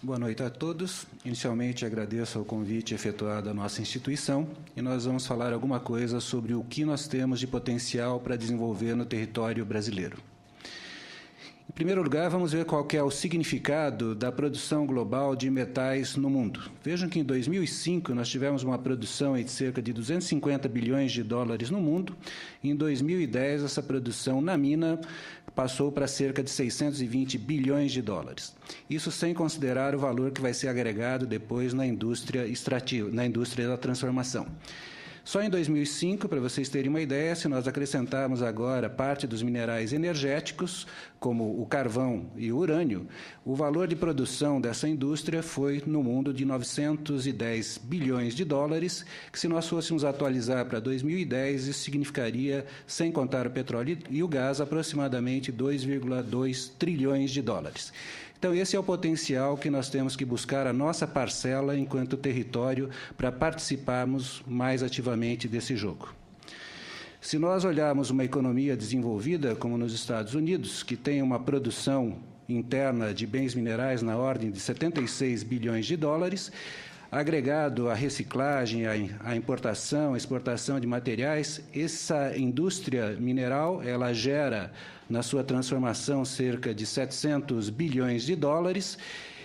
Boa noite a todos. Inicialmente, agradeço o convite efetuado à nossa instituição e nós vamos falar alguma coisa sobre o que nós temos de potencial para desenvolver no território brasileiro. Em primeiro lugar, vamos ver qual que é o significado da produção global de metais no mundo. Vejam que em 2005 nós tivemos uma produção de cerca de 250 bilhões de dólares no mundo. Em 2010, essa produção na mina passou para cerca de 620 bilhões de dólares. Isso sem considerar o valor que vai ser agregado depois na indústria extrativa, na indústria da transformação. Só em 2005, para vocês terem uma ideia, se nós acrescentarmos agora parte dos minerais energéticos, como o carvão e o urânio, o valor de produção dessa indústria foi, no mundo, de 910 bilhões de dólares, que se nós fôssemos atualizar para 2010, isso significaria, sem contar o petróleo e o gás, aproximadamente 2,2 trilhões de dólares. Então, esse é o potencial que nós temos que buscar a nossa parcela enquanto território para participarmos mais ativamente desse jogo. Se nós olharmos uma economia desenvolvida, como nos Estados Unidos, que tem uma produção interna de bens minerais na ordem de 76 bilhões de dólares, agregado à reciclagem, à importação, à exportação de materiais, essa indústria mineral, ela gera, na sua transformação, cerca de 700 bilhões de dólares,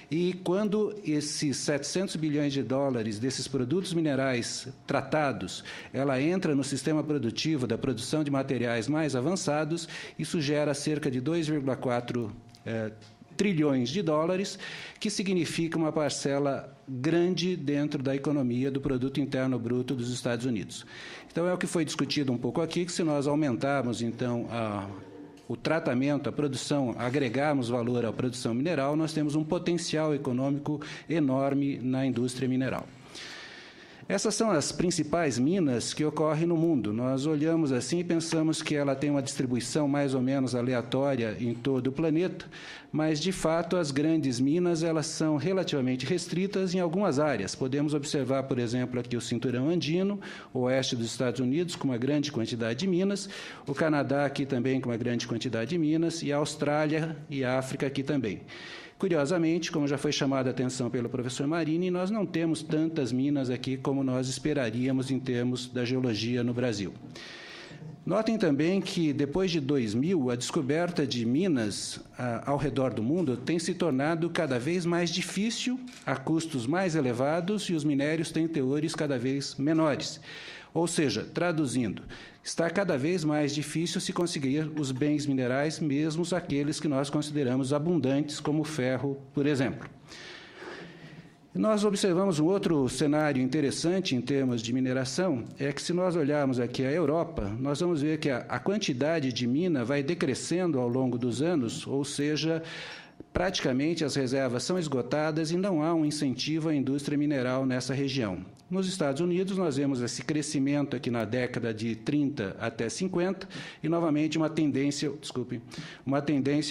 e quando esses 700 bilhões de dólares desses produtos minerais tratados, ela entra no sistema produtivo da produção de materiais mais avançados, isso gera cerca de 2,4 trilhões de dólares, que significa uma parcela grande dentro da economia do produto interno bruto dos Estados Unidos. Então, é o que foi discutido um pouco aqui, que se nós aumentarmos, então, o tratamento, a produção, agregarmos valor à produção mineral, nós temos um potencial econômico enorme na indústria mineral. Essas são as principais minas que ocorrem no mundo. Nós olhamos assim e pensamos que ela tem uma distribuição mais ou menos aleatória em todo o planeta, mas, de fato, as grandes minas elas são relativamente restritas em algumas áreas. Podemos observar, por exemplo, aqui o cinturão andino, o oeste dos Estados Unidos, com uma grande quantidade de minas, o Canadá aqui também com uma grande quantidade de minas, e a Austrália e a África aqui também. Curiosamente, como já foi chamada a atenção pelo professor Marini, nós não temos tantas minas aqui como nós esperaríamos em termos da geologia no Brasil. Notem também que, depois de 2000, a descoberta de minas ao redor do mundo tem se tornado cada vez mais difícil, a custos mais elevados, e os minérios têm teores cada vez menores. Ou seja, traduzindo, está cada vez mais difícil se conseguir os bens minerais, mesmo aqueles que nós consideramos abundantes, como o ferro, por exemplo. Nós observamos um outro cenário interessante em termos de mineração, é que se nós olharmos aqui a Europa, nós vamos ver que a quantidade de mina vai decrescendo ao longo dos anos, ou seja, praticamente as reservas são esgotadas e não há um incentivo à indústria mineral nessa região. Nos Estados Unidos, nós vemos esse crescimento aqui na década de 30 até 50 e, novamente, uma tendência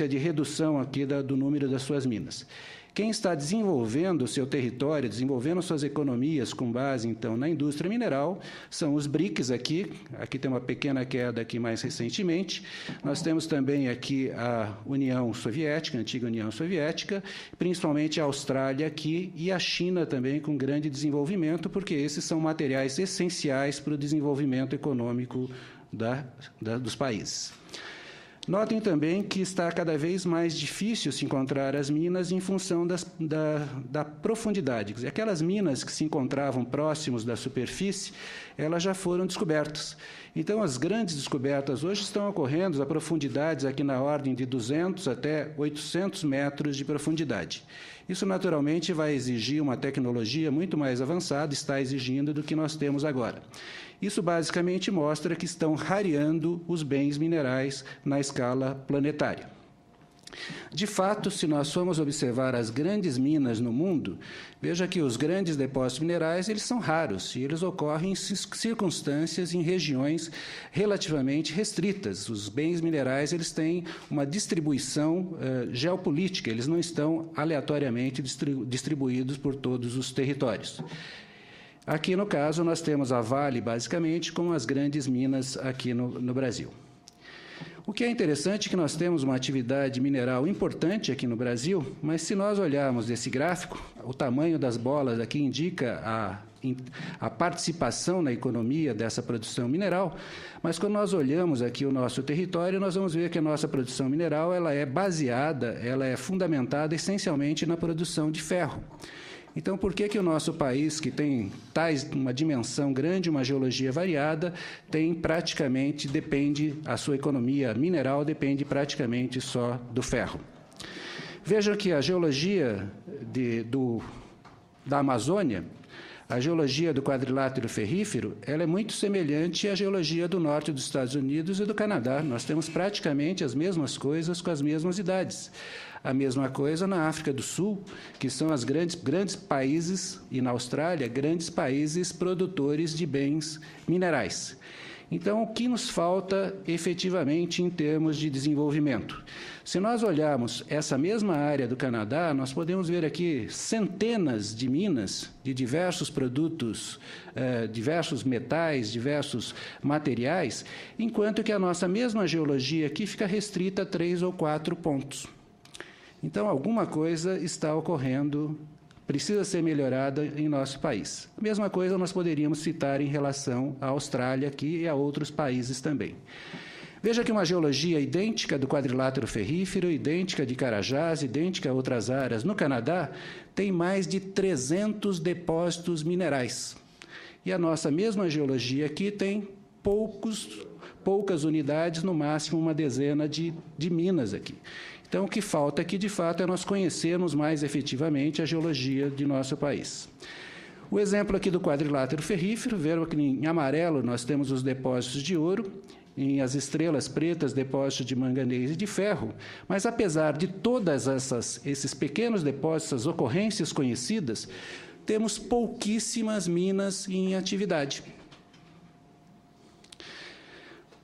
de redução aqui do número das suas minas. Quem está desenvolvendo o seu território, desenvolvendo suas economias com base, então, na indústria mineral, são os BRICS aqui. Aqui tem uma pequena queda aqui mais recentemente. Nós temos também aqui a União Soviética, a antiga União Soviética, principalmente a Austrália aqui e a China também com grande desenvolvimento, porque esses são materiais essenciais para o desenvolvimento econômico dos países. Notem também que está cada vez mais difícil se encontrar as minas em função da profundidade. Quer dizer, aquelas minas que se encontravam próximos da superfície, elas já foram descobertas. Então, as grandes descobertas hoje estão ocorrendo a profundidades aqui na ordem de 200 até 800 metros de profundidade. Isso, naturalmente, vai exigir uma tecnologia muito mais avançada, está exigindo do que nós temos agora. Isso, basicamente, mostra que estão rareando os bens minerais na escala planetária. De fato, se nós formos observar as grandes minas no mundo, veja que os grandes depósitos minerais eles são raros e eles ocorrem em circunstâncias, em regiões relativamente restritas. Os bens minerais eles têm uma distribuição geopolítica, eles não estão aleatoriamente distribuídos por todos os territórios. Aqui, no caso, nós temos a Vale, basicamente, com as grandes minas aqui no Brasil. O que é interessante é que nós temos uma atividade mineral importante aqui no Brasil, mas se nós olharmos esse gráfico, o tamanho das bolas aqui indica a participação na economia dessa produção mineral, mas quando nós olhamos aqui o nosso território, nós vamos ver que a nossa produção mineral ela é fundamentada essencialmente na produção de ferro. Então, por que o nosso país, que tem uma dimensão grande, uma geologia variada, a sua economia mineral depende praticamente só do ferro? Vejam que a geologia da Amazônia, a geologia do quadrilátero ferrífero, ela é muito semelhante à geologia do norte dos Estados Unidos e do Canadá. Nós temos praticamente as mesmas coisas com as mesmas idades. A mesma coisa na África do Sul, que são os grandes países, e na Austrália, grandes países produtores de bens minerais. Então, o que nos falta efetivamente em termos de desenvolvimento? Se nós olharmos essa mesma área do Canadá, nós podemos ver aqui centenas de minas de diversos produtos, diversos metais, diversos materiais, enquanto que a nossa mesma geologia aqui fica restrita a 3 ou 4 pontos. Então, alguma coisa está ocorrendo, precisa ser melhorada em nosso país. A mesma coisa nós poderíamos citar em relação à Austrália aqui e a outros países também. Veja que uma geologia idêntica do quadrilátero ferrífero, idêntica de Carajás, idêntica a outras áreas no Canadá, tem mais de 300 depósitos minerais. E a nossa mesma geologia aqui tem poucas unidades, no máximo uma dezena de minas aqui. Então, o que falta aqui, de fato, é nós conhecermos mais efetivamente a geologia de nosso país. O exemplo aqui do quadrilátero ferrífero, veja que em amarelo nós temos os depósitos de ouro, em as estrelas pretas, depósitos de manganês e de ferro, mas apesar de todas esses pequenos depósitos, essas ocorrências conhecidas, temos pouquíssimas minas em atividade.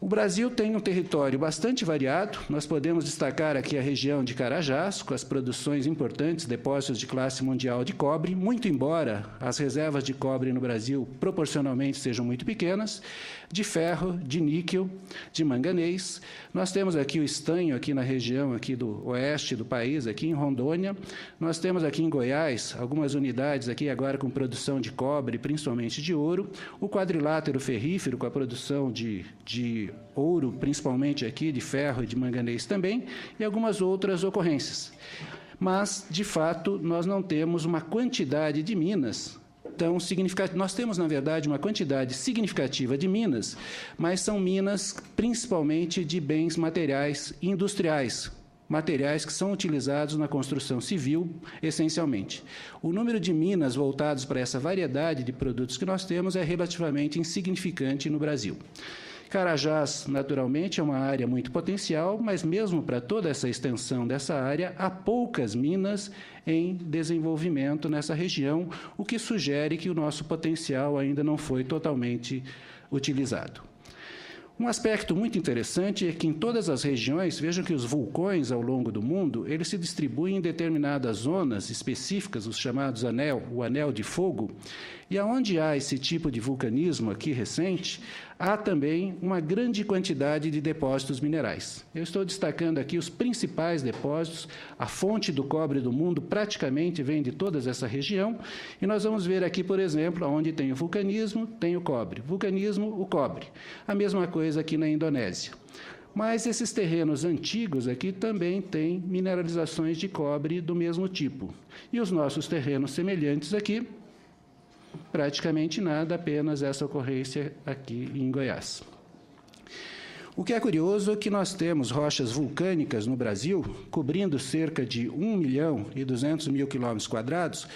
O Brasil tem um território bastante variado. Nós podemos destacar aqui a região de Carajás, com as produções importantes, depósitos de classe mundial de cobre, muito embora as reservas de cobre no Brasil proporcionalmente sejam muito pequenas, de ferro, de níquel, de manganês. Nós temos aqui o estanho, aqui na região aqui do oeste do país, aqui em Rondônia. Nós temos aqui em Goiás algumas unidades aqui agora com produção de cobre, principalmente de ouro. O quadrilátero ferrífero com a produção de ouro, principalmente aqui, de ferro e de manganês também, e algumas outras ocorrências. Mas, de fato, nós não temos uma quantidade de minas tão significativa. Nós temos, na verdade, uma quantidade significativa de minas, mas são minas principalmente de bens materiais industriais, materiais que são utilizados na construção civil, essencialmente. O número de minas voltados para essa variedade de produtos que nós temos é relativamente insignificante no Brasil. Carajás, naturalmente, é uma área muito potencial, mas mesmo para toda essa extensão dessa área, há poucas minas em desenvolvimento nessa região, o que sugere que o nosso potencial ainda não foi totalmente utilizado. Um aspecto muito interessante é que em todas as regiões, vejam que os vulcões ao longo do mundo, eles se distribuem em determinadas zonas específicas, os chamados o anel de fogo, e aonde há esse tipo de vulcanismo aqui recente, há também uma grande quantidade de depósitos minerais. Eu estou destacando aqui os principais depósitos, a fonte do cobre do mundo praticamente vem de toda essa região, e nós vamos ver aqui, por exemplo, onde tem o vulcanismo, tem o cobre. Vulcanismo, o cobre. A mesma coisa aqui na Indonésia. Mas esses terrenos antigos aqui também têm mineralizações de cobre do mesmo tipo. E os nossos terrenos semelhantes aqui, praticamente nada, apenas essa ocorrência aqui em Goiás. O que é curioso é que nós temos rochas vulcânicas no Brasil, cobrindo cerca de 1.200.000 km²,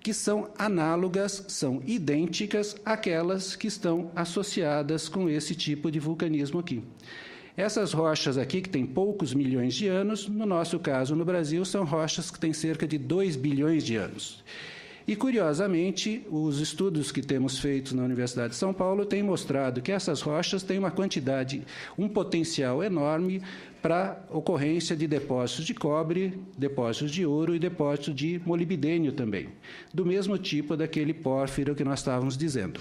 que são análogas, são idênticas àquelas que estão associadas com esse tipo de vulcanismo aqui. Essas rochas aqui, que têm poucos milhões de anos, no nosso caso, no Brasil, são rochas que têm cerca de 2 bilhões de anos. E, curiosamente, os estudos que temos feito na Universidade de São Paulo têm mostrado que essas rochas têm uma quantidade, um potencial enorme para ocorrência de depósitos de cobre, depósitos de ouro e depósitos de molibdênio também, do mesmo tipo daquele pórfiro que nós estávamos dizendo.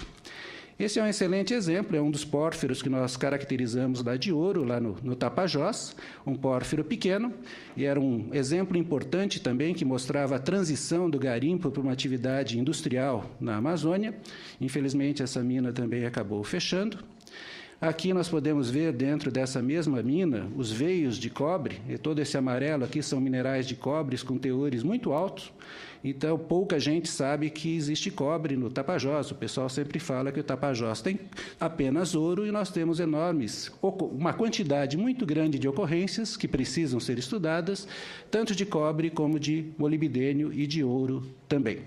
Esse é um excelente exemplo, é um dos pórfiros que nós caracterizamos lá de ouro, lá no Tapajós, um pórfiro pequeno, e era um exemplo importante também que mostrava a transição do garimpo para uma atividade industrial na Amazônia. Infelizmente, essa mina também acabou fechando. Aqui nós podemos ver, dentro dessa mesma mina, os veios de cobre, e todo esse amarelo aqui são minerais de cobre com teores muito altos. Então, pouca gente sabe que existe cobre no Tapajós. O pessoal sempre fala que o Tapajós tem apenas ouro e nós temos uma quantidade muito grande de ocorrências que precisam ser estudadas, tanto de cobre como de molibdênio e de ouro também.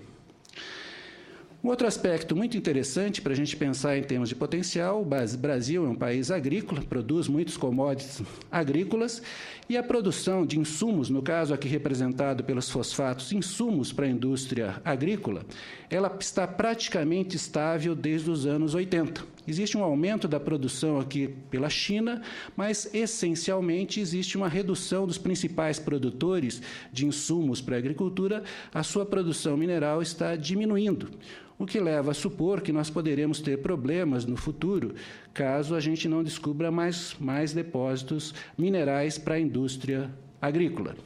Um outro aspecto muito interessante para a gente pensar em termos de potencial: o Brasil é um país agrícola, produz muitos commodities agrícolas, e a produção de insumos, no caso aqui representado pelos fosfatos, insumos para a indústria agrícola, ela está praticamente estável desde os anos 80. Existe um aumento da produção aqui pela China, mas, essencialmente, existe uma redução dos principais produtores de insumos para a agricultura. A sua produção mineral está diminuindo, o que leva a supor que nós poderemos ter problemas no futuro, caso a gente não descubra mais depósitos minerais para a indústria agrícola.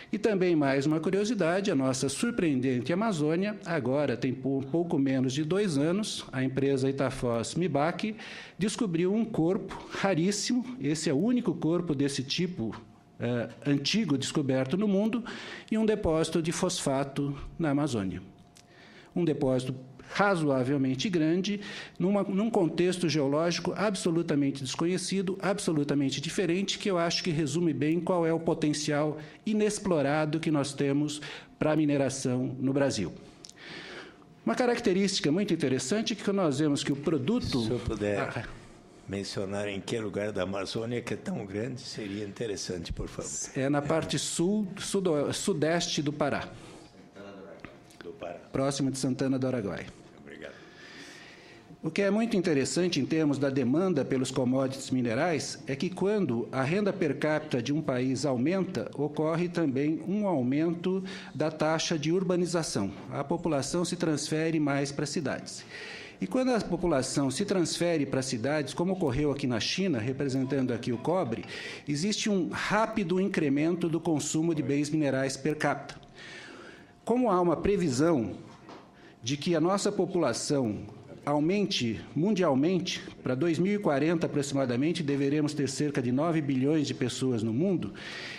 E também, mais uma curiosidade, a nossa surpreendente Amazônia, agora tem pouco menos de 2 anos, a empresa Itafoz MIBAC descobriu um corpo raríssimo, esse é o único corpo desse tipo antigo descoberto no mundo, e um depósito de fosfato na Amazônia. Um depósito razoavelmente grande, num contexto geológico absolutamente desconhecido, absolutamente diferente, que eu acho que resume bem qual é o potencial inexplorado que nós temos para a mineração no Brasil. Uma característica muito interessante é que nós vemos que o produto... Se o senhor puder mencionar em que lugar da Amazônia que é tão grande, seria interessante, por favor. É na parte sudeste do Pará. Próximo de Santana do Araguaia. Obrigado. O que é muito interessante em termos da demanda pelos commodities minerais é que, quando a renda per capita de um país aumenta, ocorre também um aumento da taxa de urbanização. A população se transfere mais para as cidades. E quando a população se transfere para cidades, como ocorreu aqui na China, representando aqui o cobre, existe um rápido incremento do consumo de bens minerais per capita. Como há uma previsão de que a nossa população aumente mundialmente, para 2040 aproximadamente, deveremos ter cerca de 9 bilhões de pessoas no mundo,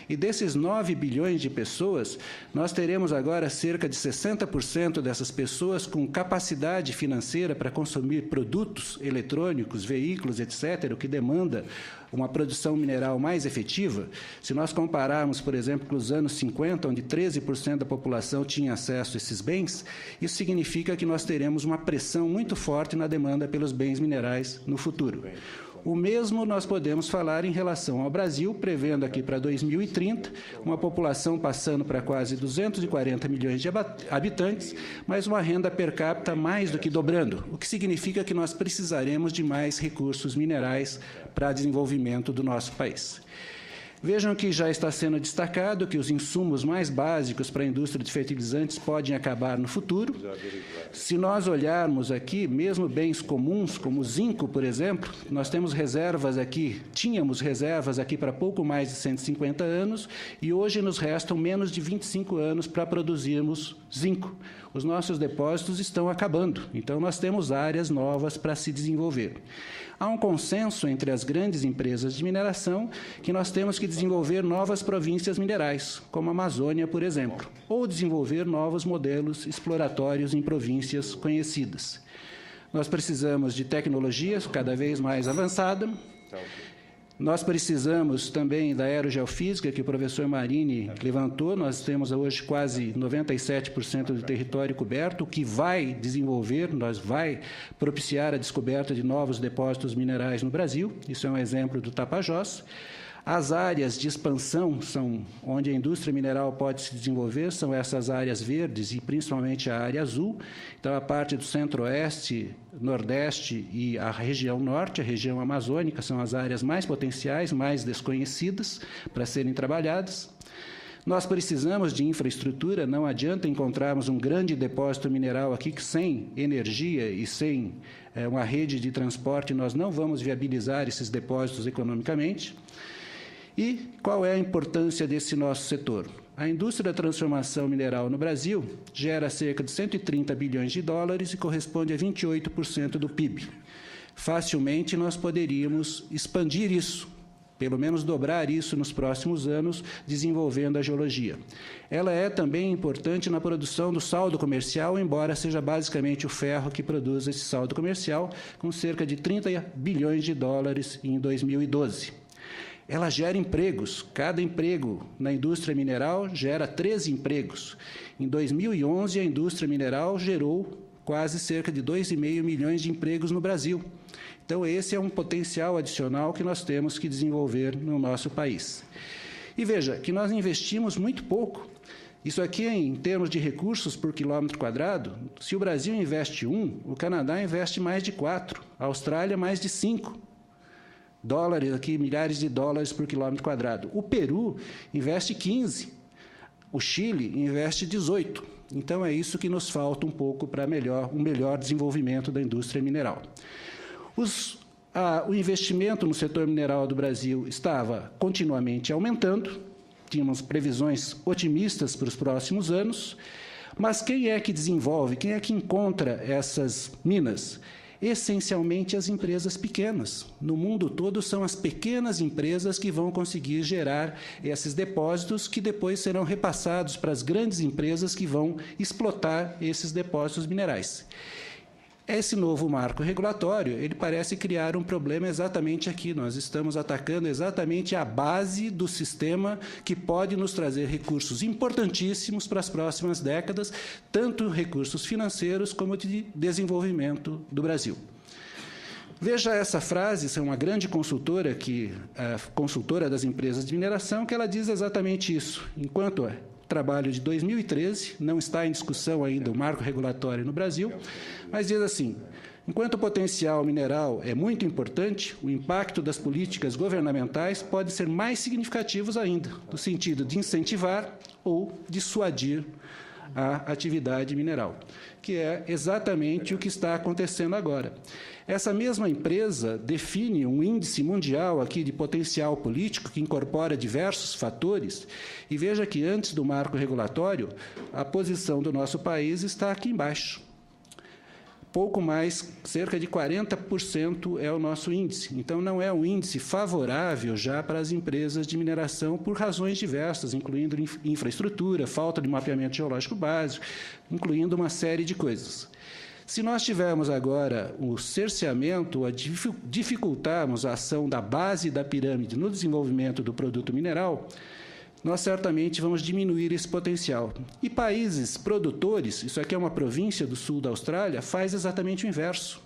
e desses 9 bilhões de pessoas, nós teremos agora cerca de 60% dessas pessoas com capacidade financeira para consumir produtos eletrônicos, veículos, etc., o que demanda uma produção mineral mais efetiva. Se nós compararmos, por exemplo, com os anos 50, onde 13% da população tinha acesso a esses bens, isso significa que nós teremos uma pressão muito forte na demanda pelos bens minerais no futuro. O mesmo nós podemos falar em relação ao Brasil, prevendo aqui para 2030 uma população passando para quase 240 milhões de habitantes, mas uma renda per capita mais do que dobrando, o que significa que nós precisaremos de mais recursos minerais para desenvolvimento do nosso país. Vejam que já está sendo destacado que os insumos mais básicos para a indústria de fertilizantes podem acabar no futuro. Se nós olharmos aqui, mesmo bens comuns, como o zinco, por exemplo, nós tínhamos reservas aqui para pouco mais de 150 anos, e hoje nos restam menos de 25 anos para produzirmos zinco. Os nossos depósitos estão acabando, então nós temos áreas novas para se desenvolver. Há um consenso entre as grandes empresas de mineração que nós temos que desenvolver novas províncias minerais, como a Amazônia, por exemplo, ou desenvolver novos modelos exploratórios em províncias conhecidas. Nós precisamos de tecnologia cada vez mais avançada. Nós precisamos também da aerogeofísica, que o professor Marini levantou. Nós temos hoje quase 97% do território coberto, o que vai propiciar a descoberta de novos depósitos minerais no Brasil. Isso é um exemplo do Tapajós. As áreas de expansão onde a indústria mineral pode se desenvolver, são essas áreas verdes e principalmente a área azul. Então, a parte do centro-oeste, nordeste e a região norte, a região amazônica, são as áreas mais potenciais, mais desconhecidas para serem trabalhadas. Nós precisamos de infraestrutura, não adianta encontrarmos um grande depósito mineral aqui que sem energia e sem uma rede de transporte, nós não vamos viabilizar esses depósitos economicamente. E qual é a importância desse nosso setor? A indústria da transformação mineral no Brasil gera cerca de 130 bilhões de dólares e corresponde a 28% do PIB. Facilmente nós poderíamos expandir isso, pelo menos dobrar isso nos próximos anos, desenvolvendo a geologia. Ela é também importante na produção do saldo comercial, embora seja basicamente o ferro que produz esse saldo comercial, com cerca de 30 bilhões de dólares em 2012. Ela gera empregos. Cada emprego na indústria mineral gera 13 empregos. Em 2011, a indústria mineral gerou quase cerca de 2,5 milhões de empregos no Brasil. Então, esse é um potencial adicional que nós temos que desenvolver no nosso país. E veja que nós investimos muito pouco. Isso aqui, em termos de recursos por quilômetro quadrado, se o Brasil investe 1, o Canadá investe mais de 4, a Austrália mais de 5 dólares, aqui, milhares de dólares por quilômetro quadrado. O Peru investe 15, o Chile investe 18. Então, é isso que nos falta um pouco para um melhor desenvolvimento da indústria mineral. O investimento no setor mineral do Brasil estava continuamente aumentando, tínhamos previsões otimistas para os próximos anos, mas quem é que desenvolve, quem é que encontra essas minas? Essencialmente as empresas pequenas. No mundo todo, são as pequenas empresas que vão conseguir gerar esses depósitos que depois serão repassados para as grandes empresas que vão explotar esses depósitos minerais. Esse novo marco regulatório, ele parece criar um problema exatamente aqui. Nós estamos atacando exatamente a base do sistema que pode nos trazer recursos importantíssimos para as próximas décadas, tanto recursos financeiros como de desenvolvimento do Brasil. Veja essa frase, essa é uma grande consultora, consultora das empresas de mineração, que ela diz exatamente isso. Enquanto trabalho de 2013, não está em discussão ainda o marco regulatório no Brasil, mas diz assim: enquanto o potencial mineral é muito importante, o impacto das políticas governamentais pode ser mais significativos ainda, no sentido de incentivar ou dissuadir a atividade mineral, que é exatamente o que está acontecendo agora. Essa mesma empresa define um índice mundial aqui de potencial político que incorpora diversos fatores, e veja que antes do marco regulatório, a posição do nosso país está aqui embaixo. Pouco mais, cerca de 40% é o nosso índice. Então, não é um índice favorável já para as empresas de mineração por razões diversas, incluindo infraestrutura, falta de mapeamento geológico básico, incluindo uma série de coisas. Se nós tivermos agora o cerceamento, dificultarmos a ação da base da pirâmide no desenvolvimento do produto mineral, nós certamente vamos diminuir esse potencial. E países produtores, isso aqui é uma província do sul da Austrália, faz exatamente o inverso.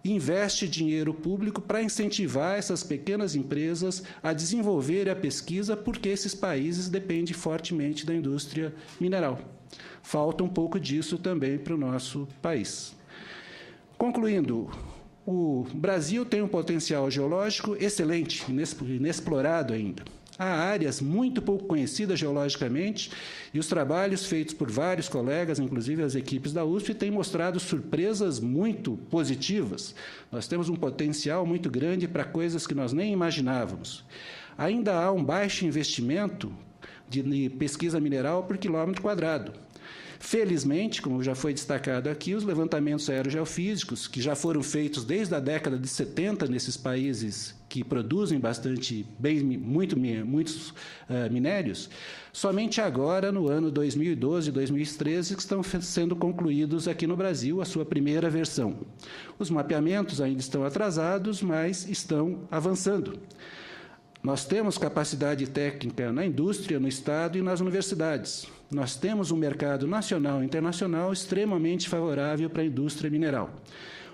Investe dinheiro público para incentivar essas pequenas empresas a desenvolver a pesquisa, porque esses países dependem fortemente da indústria mineral. Falta um pouco disso também para o nosso país. Concluindo, o Brasil tem um potencial geológico excelente, inexplorado ainda. Há áreas muito pouco conhecidas geologicamente, e os trabalhos feitos por vários colegas, inclusive as equipes da USP, têm mostrado surpresas muito positivas. Nós temos um potencial muito grande para coisas que nós nem imaginávamos. Ainda há um baixo investimento de pesquisa mineral por quilômetro quadrado. Felizmente, como já foi destacado aqui, os levantamentos aerogeofísicos, que já foram feitos desde a década de 70 nesses países que produzem muitos minérios, somente agora, no ano 2012 e 2013, que estão sendo concluídos aqui no Brasil a sua primeira versão. Os mapeamentos ainda estão atrasados, mas estão avançando. Nós temos capacidade técnica na indústria, no Estado e nas universidades. Nós temos um mercado nacional e internacional extremamente favorável para a indústria mineral.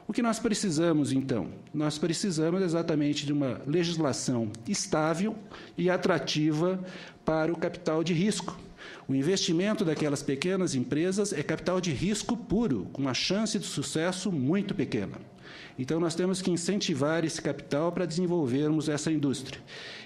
O que nós precisamos, então? Nós precisamos exatamente de uma legislação estável e atrativa para o capital de risco. O investimento daquelas pequenas empresas é capital de risco puro, com uma chance de sucesso muito pequena. Então, nós temos que incentivar esse capital para desenvolvermos essa indústria.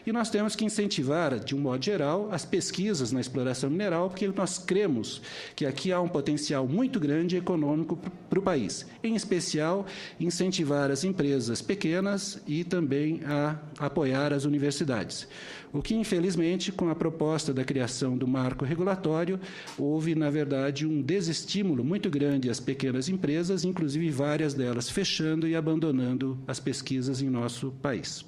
E nós temos que incentivar, de um modo geral, as pesquisas na exploração mineral, porque nós cremos que aqui há um potencial muito grande econômico para o país. Em especial, incentivar as empresas pequenas e também a apoiar as universidades. O que, infelizmente, com a proposta da criação do marco regulatório, houve, na verdade, um desestímulo muito grande às pequenas empresas, inclusive várias delas fechando e abandonando as pesquisas em nosso país.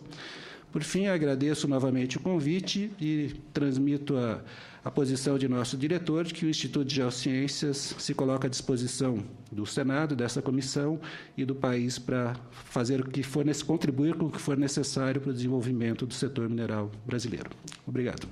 Por fim, agradeço novamente o convite e transmito a posição de nosso diretor, de que o Instituto de Geociências se coloca à disposição do Senado, dessa comissão e do país para fazer o que for, contribuir com o que for necessário para o desenvolvimento do setor mineral brasileiro. Obrigado.